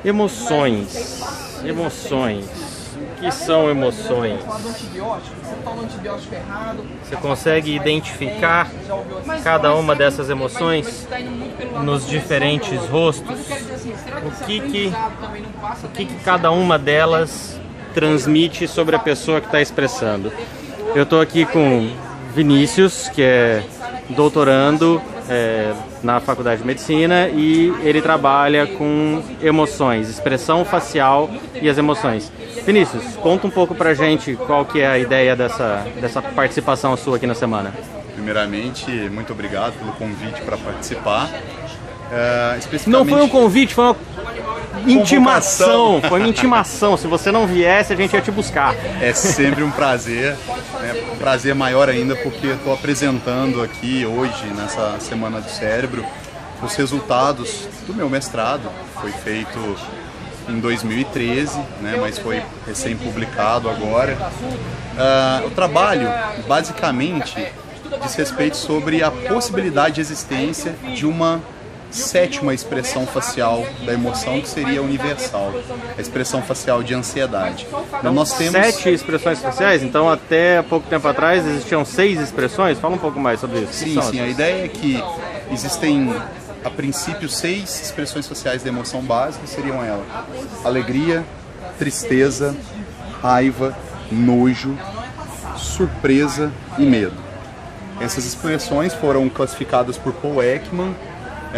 Emoções. Emoções. O que são emoções? Você consegue identificar cada uma dessas emoções nos diferentes rostos? O que cada uma delas transmite sobre a pessoa que está expressando? Eu estou aqui com Vinícius, que é doutorando na Faculdade de Medicina, e ele trabalha com emoções, expressão facial e as emoções. Vinícius, conta um pouco pra gente qual que é a ideia dessa participação sua aqui na semana. Primeiramente, muito obrigado pelo convite para participar. Não foi um convite, foi uma intimação. Foi uma intimação. Se você não viesse, a gente ia te buscar. É sempre um prazer, né? Um prazer maior ainda porque estou apresentando aqui hoje, nessa Semana do Cérebro, os resultados do meu mestrado. Foi feito em 2013, né? Mas foi recém-publicado agora. O trabalho, basicamente, diz respeito sobre a possibilidade de existência de uma sétima expressão facial da emoção, que seria universal, a expressão facial de ansiedade. Então, nós temos 7 expressões faciais, então até pouco tempo atrás existiam 6 expressões. Fala um pouco mais sobre isso. Sim, a ideia é que existem, a princípio, 6 expressões faciais da emoção básica, seriam elas: alegria, tristeza, raiva, nojo, surpresa e medo. Essas expressões foram classificadas por Paul Ekman,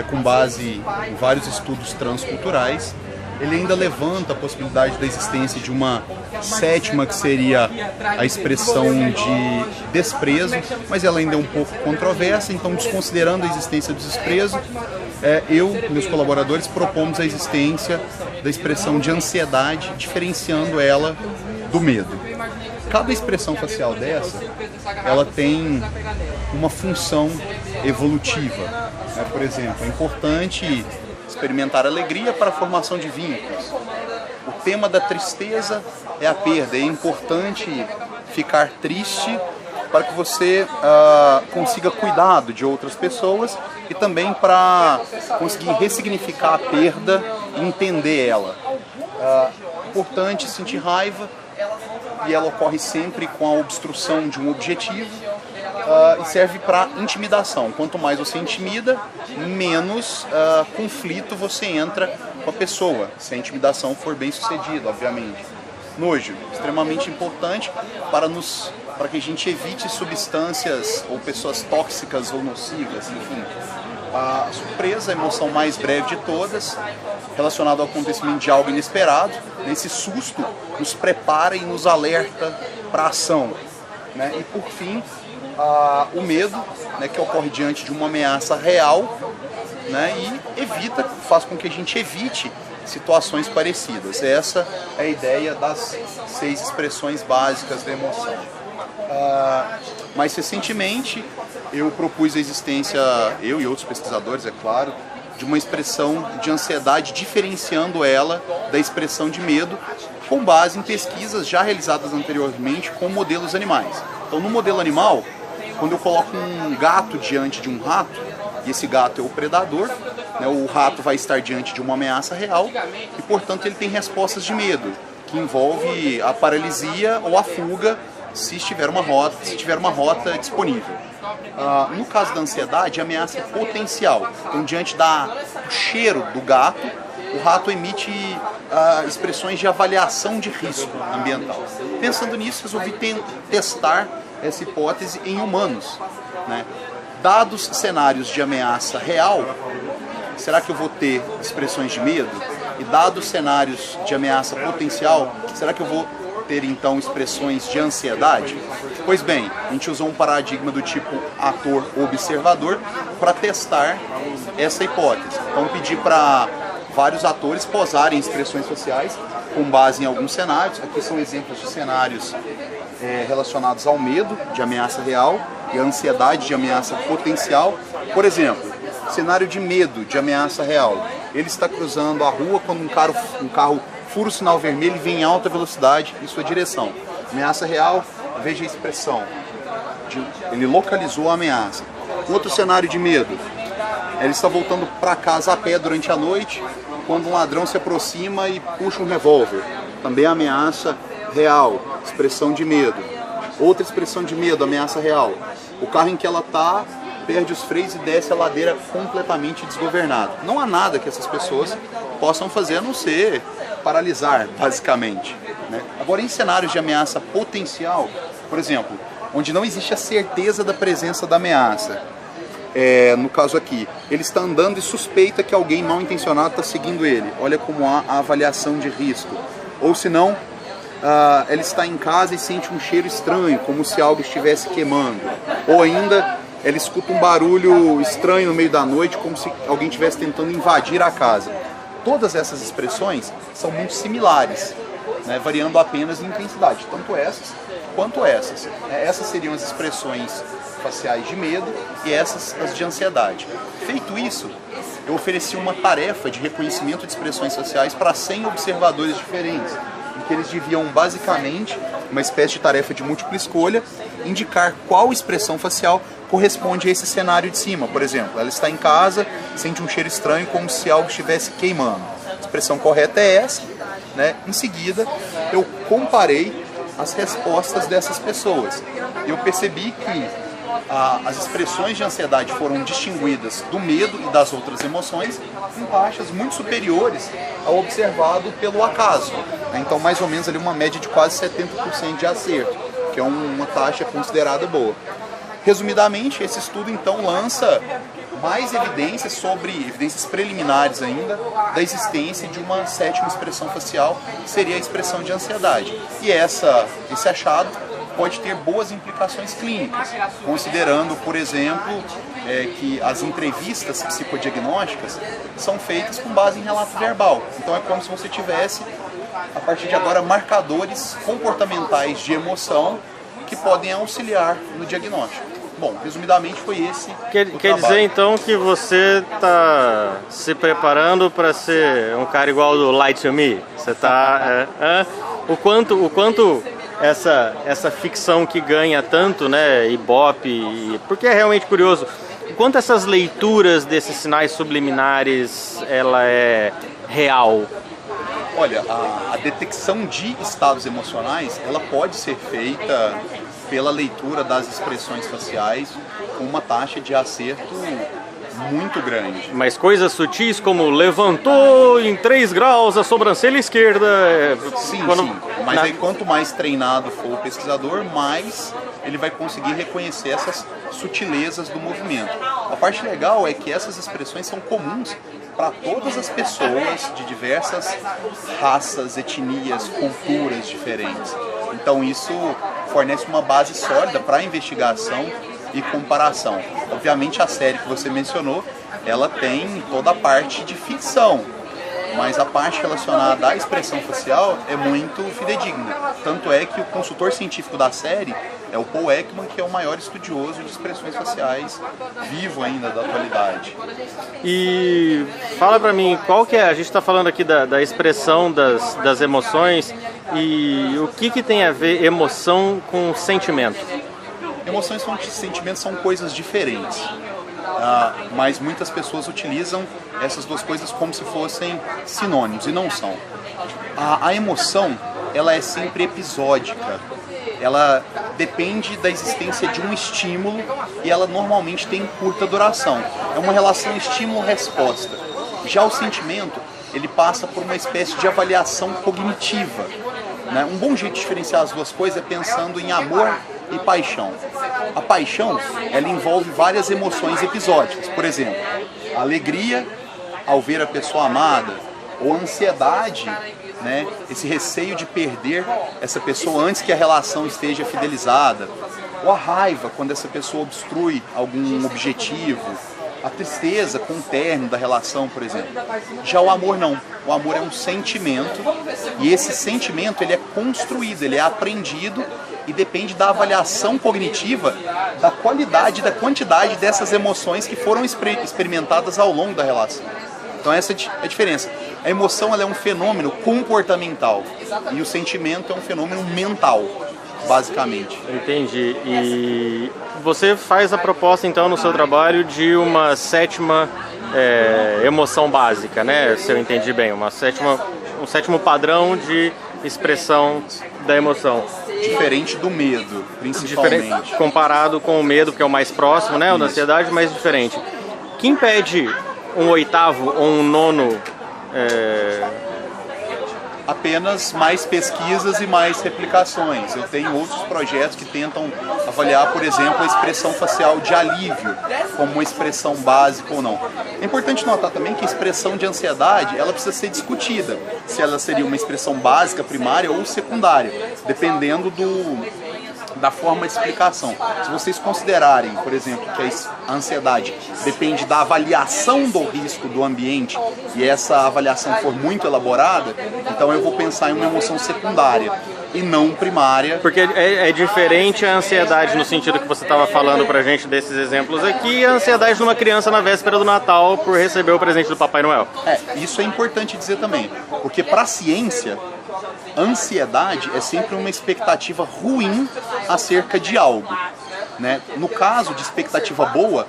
com base em vários estudos transculturais. Ele ainda levanta a possibilidade da existência de uma sétima, que seria a expressão de desprezo, mas ela ainda é um pouco controversa. Então, desconsiderando a existência do desprezo, eu e meus colaboradores propomos a existência da expressão de ansiedade, diferenciando ela do medo. Cada expressão facial dessa, ela tem uma função evolutiva. Por exemplo, é importante experimentar alegria para a formação de vínculos. O tema da tristeza é a perda. É importante ficar triste para que você consiga cuidado de outras pessoas e também para conseguir ressignificar a perda e entender ela. É importante sentir raiva, e ela ocorre sempre com a obstrução de um objetivo, e serve para intimidação. Quanto mais você intimida, menos conflito você entra com a pessoa, se a intimidação for bem sucedida, obviamente. Nojo, extremamente importante para que a gente evite substâncias ou pessoas tóxicas ou nocivas, enfim. A surpresa, a emoção mais breve de todas, relacionada ao acontecimento de algo inesperado. Esse susto nos prepara e nos alerta para a ação, né? E por fim, o medo, né, que ocorre diante de uma ameaça real, né, e faz com que a gente evite situações parecidas. Essa é a ideia das 6 expressões básicas da emoção. Mais recentemente, eu propus a existência, eu e outros pesquisadores, é claro, de uma expressão de ansiedade, diferenciando ela da expressão de medo, com base em pesquisas já realizadas anteriormente com modelos animais. Então, no modelo animal, quando eu coloco um gato diante de um rato, e esse gato é o predador, né, o rato vai estar diante de uma ameaça real e, portanto, ele tem respostas de medo, que envolve a paralisia ou a fuga, se tiver uma rota disponível. No caso da ansiedade, a ameaça é potencial. Então, diante do cheiro do gato, o rato emite expressões de avaliação de risco ambiental. Pensando nisso, resolvi testar essa hipótese em humanos, né? Dados cenários de ameaça real, será que eu vou ter expressões de medo? E dados cenários de ameaça potencial, será que eu vou ter então expressões de ansiedade? Pois bem, a gente usou um paradigma do tipo ator-observador para testar essa hipótese. Então pedi para vários atores posarem expressões faciais com base em alguns cenários. Aqui são exemplos de cenários relacionados ao medo de ameaça real e a ansiedade de ameaça potencial. Por exemplo, cenário de medo de ameaça real. Ele está cruzando a rua quando um carro fura o sinal vermelho e vem em alta velocidade em sua direção. Ameaça real, veja a expressão. Ele localizou a ameaça. Outro cenário de medo. Ele está voltando para casa a pé durante a noite quando um ladrão se aproxima e puxa um revólver. Também ameaça real, expressão de medo. Outra expressão de medo, ameaça real. O carro em que ela está perde os freios e desce a ladeira completamente desgovernado. Não há nada que essas pessoas possam fazer a não ser paralisar, basicamente, né? Agora, em cenários de ameaça potencial, por exemplo, onde não existe a certeza da presença da ameaça, no caso aqui, ele está andando e suspeita que alguém mal intencionado está seguindo ele. Olha como há a avaliação de risco. Ou se não, ele está em casa e sente um cheiro estranho, como se algo estivesse queimando. Ou ainda, ele escuta um barulho estranho no meio da noite, como se alguém estivesse tentando invadir a casa. Todas essas expressões são muito similares, né, variando apenas em intensidade, tanto essas quanto essas. Essas seriam as expressões faciais de medo e essas as de ansiedade. Feito isso, eu ofereci uma tarefa de reconhecimento de expressões faciais para 100 observadores diferentes, em que eles deviam basicamente, uma espécie de tarefa de múltipla escolha, indicar qual expressão facial corresponde a esse cenário de cima. Por exemplo, ela está em casa, sente um cheiro estranho como se algo estivesse queimando. A expressão correta é essa, né? Em seguida, eu comparei as respostas dessas pessoas. Eu percebi que as expressões de ansiedade foram distinguidas do medo e das outras emoções em taxas muito superiores ao observado pelo acaso. Então, mais ou menos ali uma média de quase 70% de acerto, que é uma taxa considerada boa. Resumidamente, esse estudo então lança mais evidências preliminares ainda, da existência de uma sétima expressão facial, que seria a expressão de ansiedade. E esse achado pode ter boas implicações clínicas, considerando, por exemplo, que as entrevistas psicodiagnósticas são feitas com base em relato verbal. Então é como se você tivesse, a partir de agora, marcadores comportamentais de emoção que podem auxiliar no diagnóstico. Bom, resumidamente foi esse Quer dizer então que você está se preparando para ser um cara igual do Lie to Me? Você está... o quanto essa ficção que ganha tanto, né, Ibope, porque é realmente curioso, o quanto essas leituras desses sinais subliminares, ela é real? Olha, a detecção de estados emocionais, ela pode ser feita pela leitura das expressões faciais com uma taxa de acerto muito grande. Mas coisas sutis como levantou em 3 graus a sobrancelha esquerda... Sim. Mas aí quanto mais treinado for o pesquisador, mais ele vai conseguir reconhecer essas sutilezas do movimento. A parte legal é que essas expressões são comuns para todas as pessoas de diversas raças, etnias, culturas diferentes. Então isso fornece uma base sólida para a investigação e comparação. Obviamente a série que você mencionou, ela tem toda a parte de ficção, mas a parte relacionada à expressão facial é muito fidedigna. Tanto é que o consultor científico da série é o Paul Ekman, que é o maior estudioso de expressões faciais vivo ainda da atualidade. E fala pra mim, qual que é, a gente está falando aqui da expressão das emoções, e o que tem a ver emoção com sentimento? Emoções e sentimentos são coisas diferentes, mas muitas pessoas utilizam essas duas coisas como se fossem sinônimos, e não são. A emoção, ela é sempre episódica, ela depende da existência de um estímulo e ela normalmente tem curta duração. É uma relação estímulo-resposta. Já o sentimento, ele passa por uma espécie de avaliação cognitiva, né? Um bom jeito de diferenciar as duas coisas é pensando em amor e paixão. A paixão, ela envolve várias emoções episódicas. Por exemplo, a alegria ao ver a pessoa amada, ou a ansiedade, né? Esse receio de perder essa pessoa antes que a relação esteja fidelizada, ou a raiva quando essa pessoa obstrui algum objetivo, a tristeza com o término da relação, por exemplo. Já o amor não. O amor é um sentimento, e esse sentimento ele é construído, ele é aprendido e depende da avaliação cognitiva da qualidade e da quantidade dessas emoções que foram experimentadas ao longo da relação. Então essa é a diferença. A emoção ela é um fenômeno comportamental e o sentimento é um fenômeno mental, basicamente. Entendi. E você faz a proposta então no seu trabalho de uma sétima emoção básica, né? Se eu entendi bem, um sétimo padrão de expressão da emoção. Diferente do medo, principalmente. Comparado com o medo, que é o mais próximo, né? O da ansiedade, mas diferente. O que impede um oitavo ou um nono? Apenas mais pesquisas e mais replicações. Eu tenho outros projetos que tentam avaliar, por exemplo, a expressão facial de alívio como uma expressão básica ou não. É importante notar também que a expressão de ansiedade ela precisa ser discutida, se ela seria uma expressão básica, primária ou secundária, dependendo da forma de explicação. Se vocês considerarem, por exemplo, que a ansiedade depende da avaliação do risco do ambiente e essa avaliação for muito elaborada, então eu vou pensar em uma emoção secundária e não primária. Porque é diferente a ansiedade no sentido que você estava falando pra gente desses exemplos aqui, e a ansiedade de uma criança na véspera do Natal por receber o presente do Papai Noel. Isso é importante dizer também, porque para a ciência, ansiedade é sempre uma expectativa ruim acerca de algo, né? No caso de expectativa boa,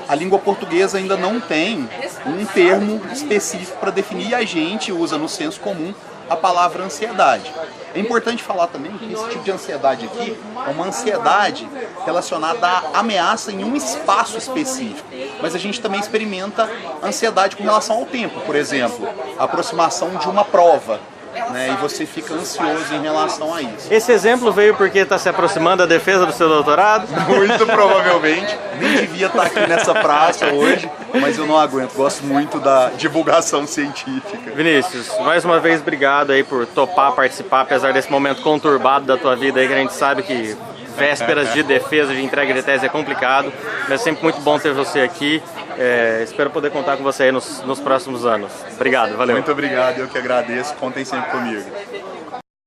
a língua portuguesa ainda não tem um termo específico para definir e a gente usa no senso comum a palavra ansiedade. É importante falar também que esse tipo de ansiedade aqui é uma ansiedade relacionada à ameaça em um espaço específico. Mas a gente também experimenta ansiedade com relação ao tempo, por exemplo, a aproximação de uma prova. Né, e você fica ansioso em relação a isso. Esse exemplo veio porque está se aproximando da defesa do seu doutorado? Muito provavelmente. Nem devia estar aqui nessa praça hoje, mas eu não aguento. Gosto muito da divulgação científica. Vinícius, mais uma vez obrigado aí por topar participar, apesar desse momento conturbado da tua vida aí, que a gente sabe que vésperas de defesa, de entrega de tese é complicado, mas é sempre muito bom ter você aqui. Espero poder contar com você aí nos próximos anos. Obrigado, valeu. Muito obrigado, eu que agradeço. Contem sempre comigo.